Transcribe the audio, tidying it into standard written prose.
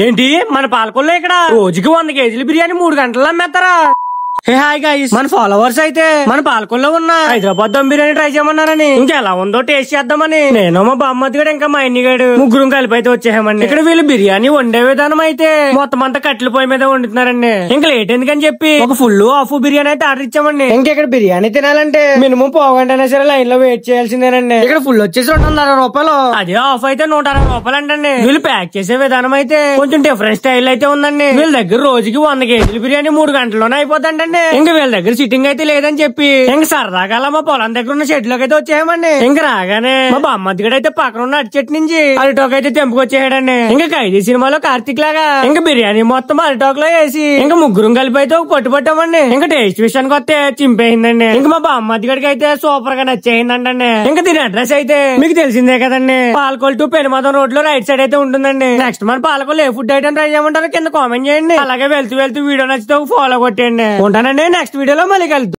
ఏంటి మన పాలకొల్లో ఇక్కడ రోజుకి 100 కేజీల బిర్యానీ 3 గంటల్లో అమ్మేస్తారా? హాయ్ గైస్, మన ఫాలోవర్స్ అయితే మన పాలకొల్లో ఉన్న హైదరాబాద్ దమ్ బిర్యానీ ట్రై చేయమన్నారని, ఇంకెలా ఉందో టేస్ట్ చేద్దామని నేను మా బామ్మతి గడు ఇంకా మా అన్నిగాడు ముగ్గురు కలిపి అయితే వచ్చేసామండి. ఇక్కడ వీళ్ళు బిర్యానీ వండే విధానం అయితే మొత్తం అంతా కట్టెల పొయ్యి మీద వండుతున్నారండి. ఇంకా లేట్ ఎందుకని చెప్పి ఒక ఫుల్ హాఫ్ బిర్యానీ అయితే ఆర్డర్ ఇచ్చామండి. ఇంకా ఇక్కడ బిర్యానీ తినాలంటే మినిమం పావుగంట సరే లైన్ లో వెయిట్ చేయాల్సిందేనండి. ఇక్కడ ఫుల్ వచ్చేసి 260 రూపాయలు, అదే హాఫ్ అయితే 160 రూపాయలు అంటండి. వీళ్ళు ప్యాక్ చేసే విధానం అయితే కొంచెం డిఫరెంట్ స్టైల్ అయితే ఉందండి. వీళ్ళ దగ్గర రోజుకి 100 కేజీల బిర్యానీ 3 గంటల్లోనే అయిపోతుందండి. ఇంకా వీళ్ళ దగ్గర సిట్టింగ్ అయితే లేదని చెప్పి ఇంకా సరదాగా మా పొలం దగ్గర ఉన్న షెడ్ లోకి అయితే వచ్చేయమండి. ఇంకా రాగానే మా బామ్మద్దిగడ అయితే పక్కన ఉన్న అరటి నుంచి అరిటోక్ అయితే తెంపుకొచ్చేయడండి. ఇంకా ఖైదీ సినిమాలో కార్తీక్ లాగా ఇంకా బిర్యానీ మొత్తం అరిటోక్ లో వేసి ఇంకా ముగ్గురు కలిపి అయితే ఒక పట్టు పట్టామండి. ఇంకా టేస్ట్ విషయానికి వస్తే చింపేసిందండి. ఇంకా మా బామ్మద్దిగడికి అయితే సూపర్ గా నచ్చేసిందండి. ఇంకా దీని అడ్రస్ అయితే మీకు తెలిసిందే కదండి, పాలకొల్ టు పెనుమాదం రోడ్ లో రైట్ సైడ్ అయితే ఉంటుందండి. నెక్స్ట్ మన పాలకొల్ ఏ ఫుడ్ ఐటమ్ ట్రై చేయమంటారో కింద కామెంట్ చేయండి. అలాగే వెళ్తూ వీడియో నచ్చితే ఫాలో కొట్టండి. ఉంటానండి, నెక్స్ట్ వీడియోలో మళ్ళీ కలుద్దాం.